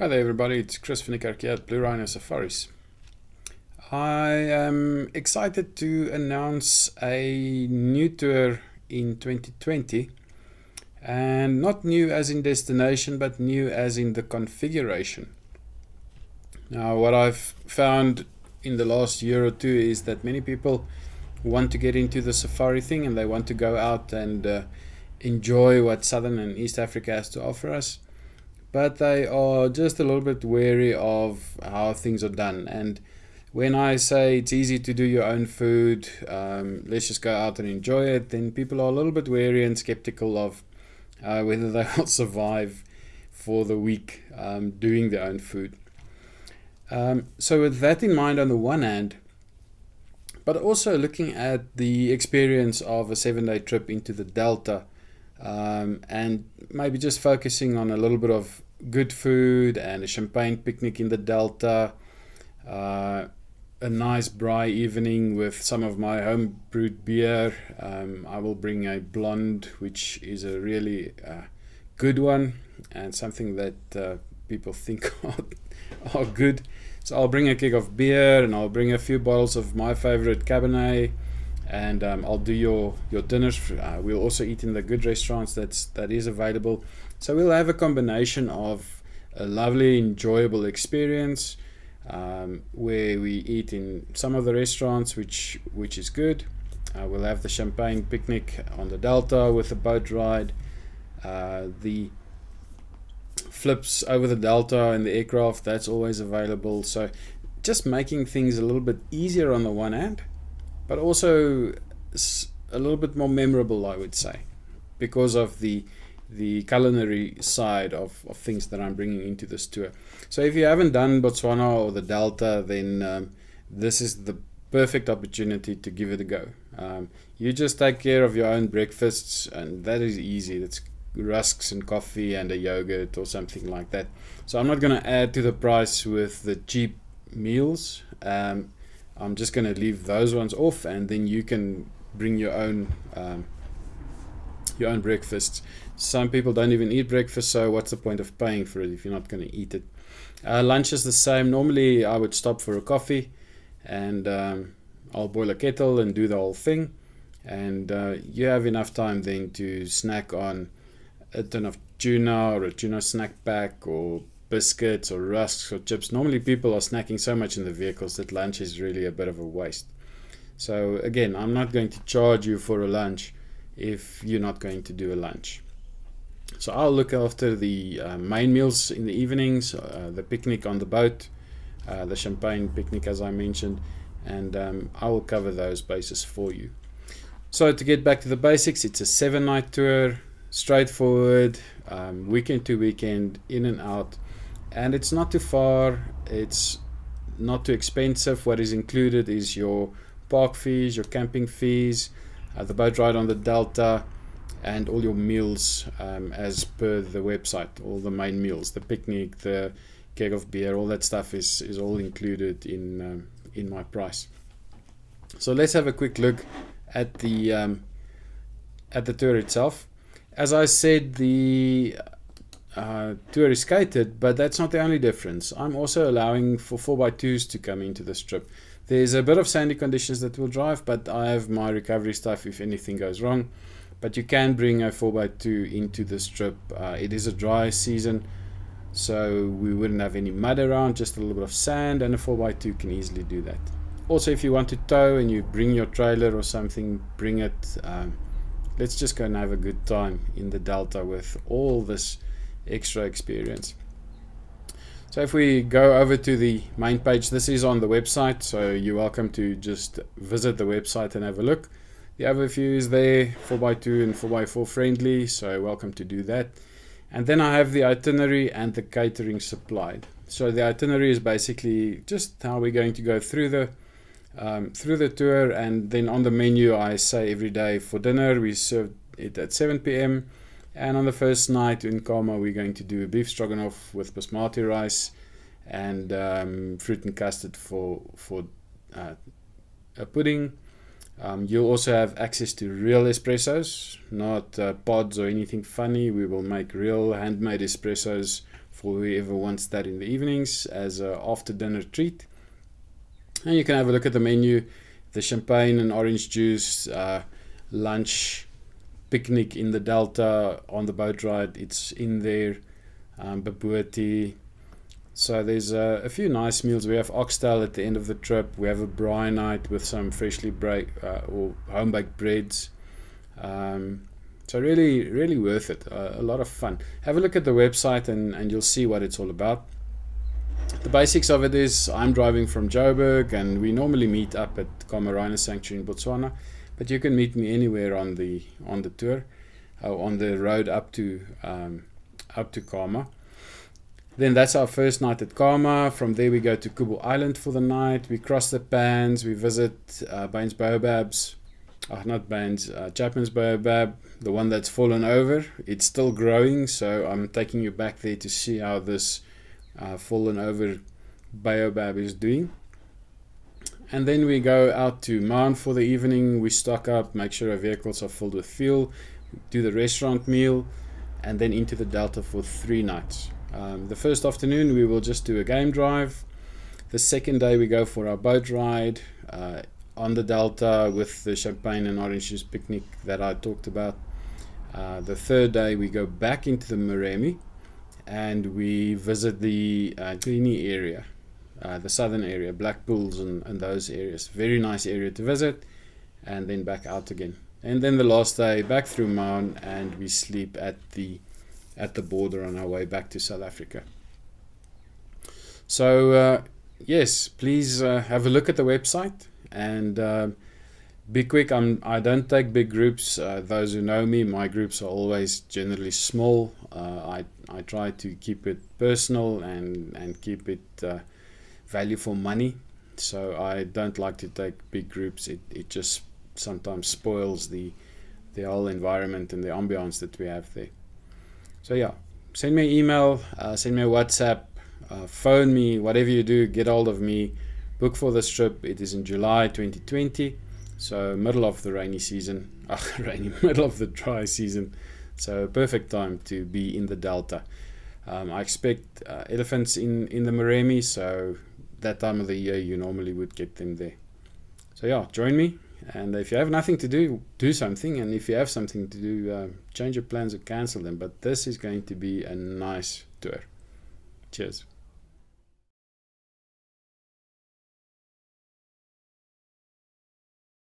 Hi there everybody, it's Chris van here at Blue Rhino Safaris. I am excited to announce a new tour in 2020, and not new as in destination but new as in the configuration. Now what I've found in the last year or two is that many people want to get into the safari thing and they want to go out and enjoy what Southern and East Africa has to offer us, but they are just a little bit wary of how things are done. And when I say it's easy to do your own food, let's just go out and enjoy it, then people are a little bit wary and skeptical of whether they will survive for the week doing their own food. So with that in mind on the one hand, but also looking at the experience of a 7-day trip into the Delta, and maybe just focusing on a little bit of good food and a champagne picnic in the Delta, a nice braai evening with some of my home brewed beer. I will bring a blonde, which is a really good one and something that people think are good. So I'll bring a keg of beer and I'll bring a few bottles of my favorite Cabernet, and I'll do your dinners. We'll also eat in the good restaurants that is available. So we'll have a combination of a lovely, enjoyable experience where we eat in some of the restaurants, which is good. We'll have the champagne picnic on the Delta with a boat ride, the flips over the Delta and the aircraft, that's always available. So just making things a little bit easier on the one hand, but also a little bit more memorable, I would say, because of the culinary side of things that I'm bringing into this tour. So if you haven't done Botswana or the Delta, then this is the perfect opportunity to give it a go. You just take care of your own breakfasts, and that is easy. That's rusks and coffee and a yogurt or something like that. So I'm not going to add to the price with the cheap meals. I'm just going to leave those ones off, and then you can bring your own breakfasts. Some people don't even eat breakfast, so what's the point of paying for it if you're not going to eat it? Lunch is the same. Normally I would stop for a coffee, and I'll boil a kettle and do the whole thing, and you have enough time then to snack on a ton of tuna or a tuna snack pack or biscuits or rusks or chips. Normally people are snacking so much in the vehicles that lunch is really a bit of a waste. So again, I'm not going to charge you for a lunch if you're not going to do a lunch. So I'll look after the main meals in the evenings, the picnic on the boat, the champagne picnic as I mentioned, and I will cover those bases for you. So to get back to the basics, it's a 7-night tour, straightforward, weekend to weekend, in and out. And it's not too far, it's not too expensive. What is included is your park fees, your camping fees, the boat ride on the Delta, and all your meals as per the website. All the main meals, the picnic, the keg of beer, all that stuff is all included in my price. So let's have a quick look at the tour itself. As I said, the tour is catered, but that's not the only difference. I'm also allowing for 4x2s to come into this trip. There's a bit of sandy conditions that will drive, but I have my recovery stuff if anything goes wrong. But you can bring a 4x2 into this trip. It is a dry season, so we wouldn't have any mud around, just a little bit of sand, and a 4x2 can easily do that. Also, if you want to tow and you bring your trailer or something, bring it. Let's just go and have a good time in the Delta with all this extra experience. So if we go over to the main page, this is on the website, so you're welcome to just visit the website and have a look. The overview is there, 4x2 and 4x4 friendly, so welcome to do that. And then I have the itinerary and the catering supplied. So the itinerary is basically just how we're going to go through the tour, and then on the menu I say every day for dinner we serve it at 7 p.m. and on the first night in Kama we're going to do a beef stroganoff with basmati rice and fruit and custard for a pudding. You'll also have access to real espressos, not pods or anything funny. We will make real handmade espressos for whoever wants that in the evenings as an after dinner treat. And you can have a look at the menu, the champagne and orange juice, lunch, picnic in the Delta on the boat ride. It's in there, baboti. So there's a few nice meals. We have oxtail at the end of the trip. We have a braai night with some freshly or home-baked breads. So really worth it. A lot of fun. Have a look at the website and you'll see what it's all about. The basics of it is I'm driving from Joburg and we normally meet up at Kama Rhino Sanctuary in Botswana, but you can meet me anywhere on the tour, on the road up to Kama. Then that's our first night at Kama. From there we go to Kubu Island for the night. We cross the Pans. We visit Baines Baobabs. Not Baines, Chapman's Baobab, the one that's fallen over. It's still growing, so I'm taking you back there to see how this fallen over baobab is doing. And then we go out to Maun for the evening. We stock up, make sure our vehicles are filled with fuel, do the restaurant meal, and then into the Delta for 3 nights. The first afternoon we will just do a game drive. The second day we go for our boat ride on the Delta with the champagne and orange juice picnic that I talked about. The third day we go back into the Moremi and we visit the Guinea area, the southern area, Black Pools and those areas. Very nice area to visit, and then back out again. And then the last day back through Maun, and we sleep at the border on our way back to South Africa. So yes, please have a look at the website and be quick. I don't take big groups. Those who know me, my groups are always generally small. I try to keep it personal and keep it value for money. So I don't like to take big groups. It just sometimes spoils the whole environment and the ambiance that we have there. So yeah, send me an email, send me a WhatsApp, phone me, whatever you do, get hold of me. Book for this trip. It is in July 2020. So middle of the rainy season, middle of the dry season. So perfect time to be in the Delta. I expect elephants in the Moremi, so that time of the year you normally would get them there. So yeah, join me. And if you have nothing to do, do something. And if you have something to do, change your plans or cancel them. But this is going to be a nice tour. Cheers.